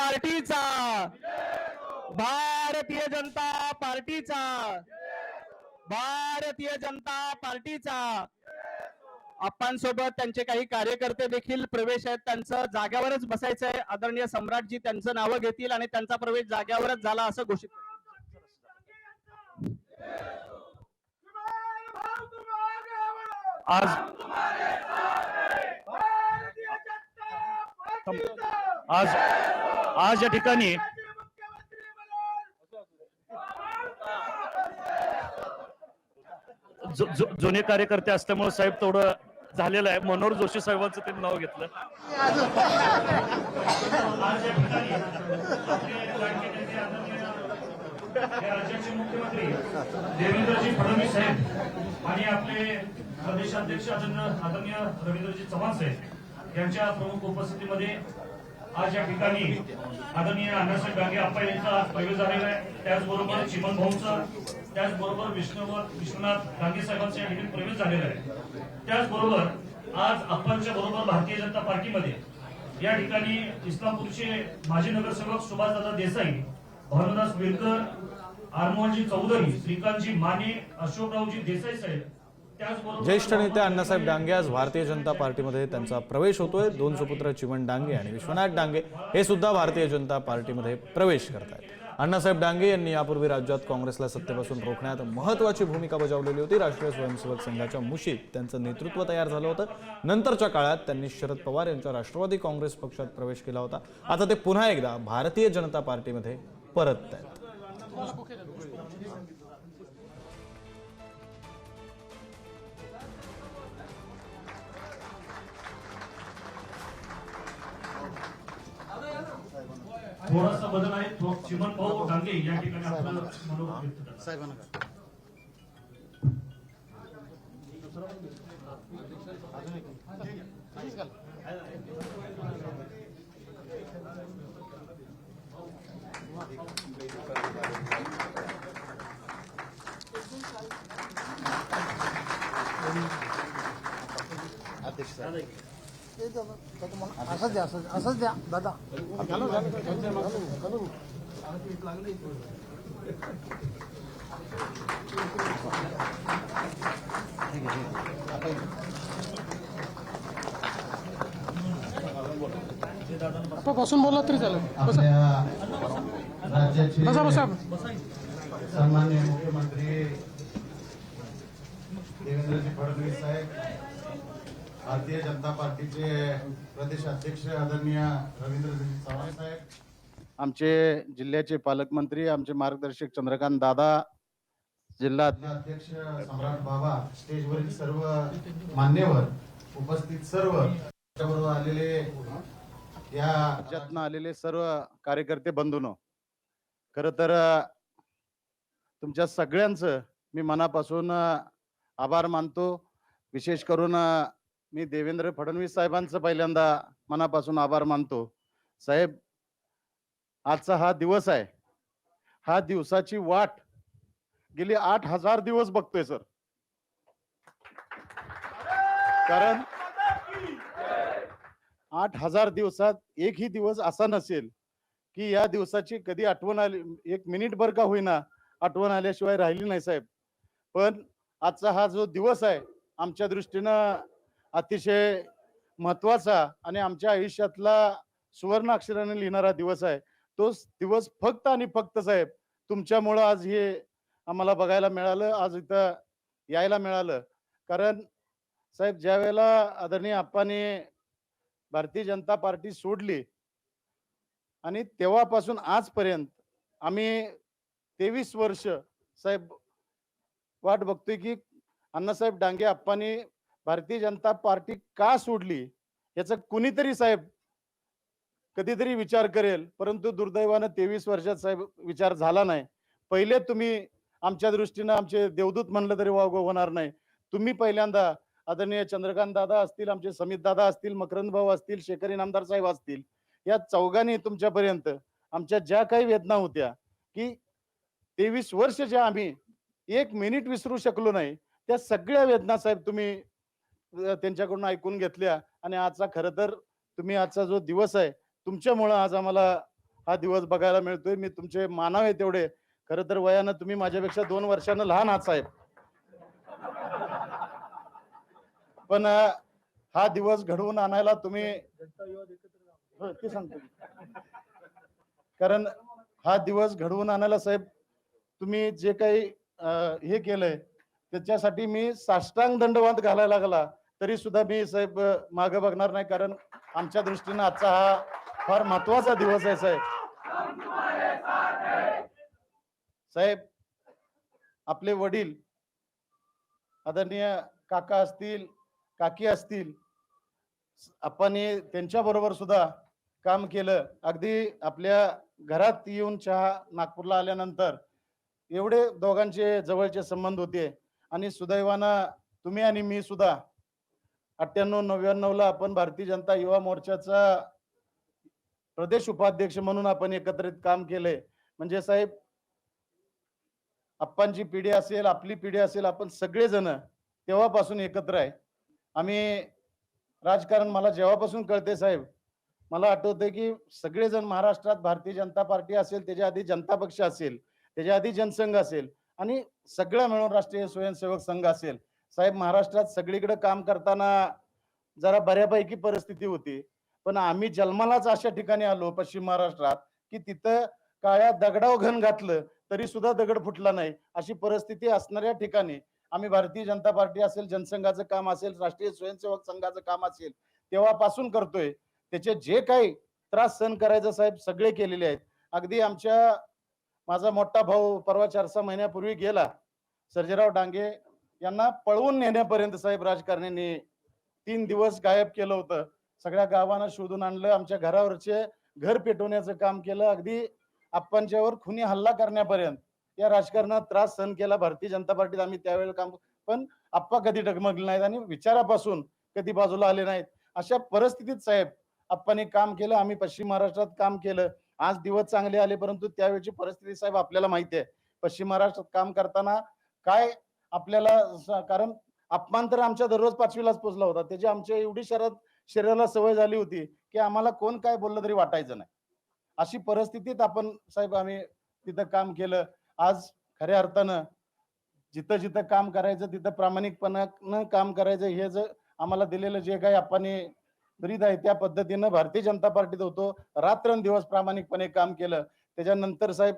पार्टीचा, भारतीय जनता पार्टीचा, भारतीय जनता पार्टीचा। आप्पांसोबत त्यांचे काही कार्यकर्ते देखील प्रवेश आहेत, त्यांचं जाग्यावरच बसायचं आहे। आदरणीय सम्राटजी त्यांचं नाव घेतील आणि त्यांचा प्रवेश जाग्यावरच झाला असं घोषित आज आज आज या ठिकाणी जुने कार्यकर्ते असल्यामुळे साहेब थोडं झालेलं आहे। मनोहर जोशी साहेबांचं ते नाव घेतलं। राज्याचे मुख्यमंत्री देवेंद्रजी फडणवीस साहेब आणि आपले प्रदेशाध्यक्ष आदरणीय रवींद्रजी चव्हाण साहेब यांच्या प्रमुख उपस्थितीमध्ये आज या ठिकाणी आदरणीय अण्णासाहेब डांगे आप्पा यांचा प्रवेश झालेला आहे। त्याचबरोबर चिमन भाऊंचा, त्याचबरोबर विश्वनाथ डांगे साहेबांचा या ठिकाणी प्रवेश झालेला आहे। त्याचबरोबर आज आप्पांच्या बरोबर भारतीय जनता पार्टीमध्ये या ठिकाणी इस्लामपूरचे माजी नगरसेवक सुभाषदादा देसाई, भानुदास विरकर, आरमोहनजी चौधरी, श्रीकांतजी माने, अशोकरावजी देसाई साहेब, ज्येष्ठ नेते अण्णासाहेब डांगे आज भारतीय जनता पार्टीमध्ये त्यांचा प्रवेश होतोय। दोन सुपुत्र चिमण डांगे आणि विश्वनाथ डांगे हे सुद्धा भारतीय जनता पार्टीमध्ये प्रवेश करत आहेत। अण्णासाहेब डांगे यांनी यापूर्वी राज्यात काँग्रेसला सत्तेपासून रोखण्यात महत्त्वाची भूमिका बजावलेली होती। राष्ट्रीय स्वयंसेवक संघाच्या मुशीत त्यांचं नेतृत्व तयार झालं होतं। नंतरच्या काळात त्यांनी शरद पवार यांच्या राष्ट्रवादी काँग्रेस पक्षात प्रवेश केला होता। आता ते पुन्हा एकदा भारतीय जनता पार्टीमध्ये परत आहेत। थोडासा बदल आहे। चिमन भाऊ डांगे या ठिकाणी आपलं मनोगत व्यक्त करतात। असंच द्या दादा। बसून बोलला तरी चालेल। राज्याचे बसा सन्माननीय मुख्यमंत्री देवेंद्रजी फडणवीस साहेब, भारतीय जनता पार्टीचे प्रदेश अध्यक्ष आदरणीय रवींद्रजी चव्हाण साहेब, आमचे जिल्ह्याचे पालकमंत्री, आमचे मार्गदर्शक चंद्रकांत दादा, जिल्हा अध्यक्ष सम्राट बाबा, स्टेजवरील सर्व मान्यवर, उपस्थित सर्व बरोबर आलेले या राज्यातून आलेले सर्व कार्यकर्ते बंधूंनो, खरं तर तुमच्या सगळ्यांचं मी मनापासून आभार मानतो। विशेष करून मी देवेंद्र फडणवीस साहेबांचं पहिल्यांदा मनापासून आभार मानतो। साहेब, आजचा हा दिवस आहे, हा दिवसाची वाट गेली 8,000 दिवस बघतोय सर। कारण 8,000 दिवसात एकही दिवस असा नसेल की या दिवसाची कधी आठवण आली, एक मिनिट भर का होईना आठवण आल्याशिवाय राहिली नाही साहेब। पण आजचा हा जो दिवस आहे आमच्या दृष्टीनं अतिशय महत्वाचा आणि आमच्या आयुष्यातला सुवर्ण अक्षराने लिहिणारा दिवस आहे। तो दिवस फक्त आणि फक्त साहेब तुमच्यामुळं आज हे आम्हाला बघायला मिळालं, आज इथं यायला मिळालं। कारण साहेब, ज्या वेळेला आदरणीय आप्पांनी भारतीय जनता पार्टी सोडली आणि तेव्हापासून आजपर्यंत आम्ही 23 वर्ष साहेब वाट बघतोय की अण्णासाहेब डांगे आप्पांनी भारतीय जनता पार्टी का सोडली याचा कुणीतरी साहेब कधीतरी विचार करेल। परंतु दुर्दैवानं 23 वर्षात साहेब विचार झाला नाही। पहिले तुम्ही आमच्या दृष्टीनं आमचे देवदूत म्हणलं तरी वावग होणार नाही। तुम्ही पहिल्यांदा आदरणीय चंद्रकांत दादा असतील, आमचे समित दादा असतील, मकरंद भाऊ असतील, शेखर इनामदार साहेब असतील, या चौघांनी तुमच्यापर्यंत आमच्या ज्या काही वेदना होत्या की 23 वर्ष ज्या आम्ही एक मिनिट विसरू शकलो नाही, त्या सगळ्या वेदना साहेब तुम्ही त्यांच्याकडून ऐकून घेतल्या। आणि आजचा खरं तर तुम्ही आजचा जो दिवस आहे तुमच्यामुळं आज आम्हाला हा दिवस बघायला मिळतोय. मी तुमचे मानावे तेवढे, खरं तर वयानं तुम्ही माझ्यापेक्षा 2 वर्षानं लहान आहात साहेब, पण हा दिवस घडवून आणायला तुम्ही हो, ते सांगतो कारण हा दिवस घडवून आणायला साहेब तुम्ही जे काही हे केलंय त्याच्यासाठी मी साष्टांग दंडवत घालायला लागला तरी सुद्धा मी साहेब मागे बघणार नाही, कारण आमच्या दृष्टीनं आजचा हा फार महत्वाचा दिवस आहे साहेब. साहेब आपले वडील आदरणीय काका असतील, काकी असतील, आपण त्यांच्या बरोबर सुद्धा काम केलं. अगदी आपल्या घरात येऊन चहा नागपूरला आल्यानंतर एवढे दोघांचे जवळचे संबंध होते आणि सुदैवानं तुम्ही आणि मी सुद्धा 98-99 आपण भारतीय जनता युवा मोर्चाचा प्रदेश उपाध्यक्ष म्हणून आपण एकत्रित काम केलंय. म्हणजे साहेब आप्पांची पिढी असेल, आपली पिढी असेल, आपण सगळेजण तेव्हापासून एकत्र आहे. आम्ही राजकारण मला जेव्हापासून कळते साहेब, मला आठवतंय की सगळेजण महाराष्ट्रात भारतीय जनता पार्टी असेल, त्याच्या आधी जनता पक्ष असेल, त्याच्या आधी जनसंघ असेल आणि सगळं मिळून राष्ट्रीय स्वयंसेवक संघ असेल. साहेब महाराष्ट्रात सगळीकडे काम करताना जरा बऱ्यापैकी परिस्थिती होती, पण आम्ही जन्मालाच अशा ठिकाणी आलो पश्चिम महाराष्ट्रात की तिथं काळ्या दगडावर घन घातलं तरी सुद्धा दगड फुटला नाही, अशी परिस्थिती असणाऱ्या ठिकाणी आम्ही भारतीय जनता पार्टी असेल, जनसंघाचं काम असेल, राष्ट्रीय स्वयंसेवक संघाचं काम असेल, तेव्हापासून करतोय. त्याचे जे काही त्रास सहन करायचं साहेब सगळे केलेले आहेत. अगदी माझा मोठा भाऊ परवा 4-6 महिन्यापूर्वी गेला, सर्जेराव डांगे यांना पळवून नेण्यापर्यंत साहेब राजकारण्यांनी 3 दिवस गायब केलं होतं. सगळ्या गावांना शोधून आणलं, आमच्या घरावरचे घर पेटवण्याचं काम केलं, अगदी आप्पांच्यावर खुनी हल्ला करण्यापर्यंत या राजकारणात त्रास सहन केला भारतीय जनता पार्टीत आम्ही त्यावेळेला काम, पण आप्पा कधी डगमगले नाहीत आणि विचारापासून कधी बाजूला आले नाहीत. अशा परिस्थितीत साहेब आप्पांनी काम केलं, आम्ही पश्चिम महाराष्ट्रात काम केलं. आज दिवस चांगले आले, परंतु त्यावेळची परिस्थिती साहेब आपल्याला माहिती आहे. पश्चिम महाराष्ट्रात काम करताना काय आपल्याला, कारण अपमान तर आमच्या दररोज 5वीलाच पोचला होता, त्याची आमच्या एवढी शरीराला सवय झाली होती की आम्हाला कोण काय बोललं तरी वाटायचं नाही. अशी परिस्थितीत आपण साहेब आम्ही तिथं काम केलं. आज खऱ्या अर्थानं जिथं जिथं काम करायचं तिथं प्रामाणिकपणानं काम करायचं, हे जर आम्हाला दिलेलं जे काही आपण ब्रीद आहे त्या पद्धतीनं भारतीय जनता पार्टीत होतो, रात्रंदिवस प्रामाणिकपणे काम केलं. त्याच्यानंतर साहेब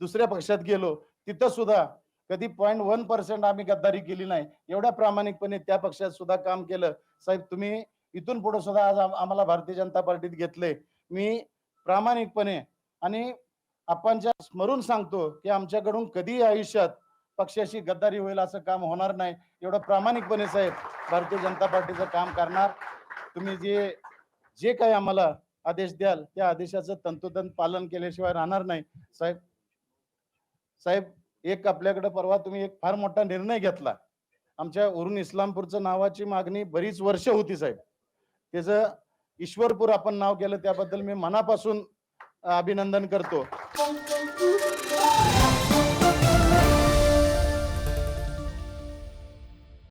दुसऱ्या पक्षात गेलो, तिथं सुद्धा कधी 0.1% आम्ही गद्दारी केली नाही, एवढ्या प्रामाणिकपणे त्या पक्षात सुद्धा काम केलं. साहेब तुम्ही इथून पुढे सुद्धा आज आम्हाला भारतीय जनता पार्टीत घेतले. मी प्रामाणिकपणे आणि आपणच्या स्मरून सांगतो की आमच्याकडून कधी आयुष्यात पक्षाशी गद्दारी होईल असं काम होणार नाही. एवढं प्रामाणिकपणे साहेब भारतीय जनता पार्टीचं काम करणार. तुम्ही जे काही आम्हाला आदेश द्याल त्या आदेशाचं तंतोतंत पालन केल्याशिवाय राहणार नाही. साहेब एक आपल्याकडे परवा तुम्ही एक फार मोठा निर्णय घेतला. आमच्या वरून इस्लामपूरचं नावाची मागणी बरीच वर्ष होती साहेब, त्याचं ईश्वरपूर आपण नाव केलं, त्याबद्दल मी मनापासून अभिनंदन करतो.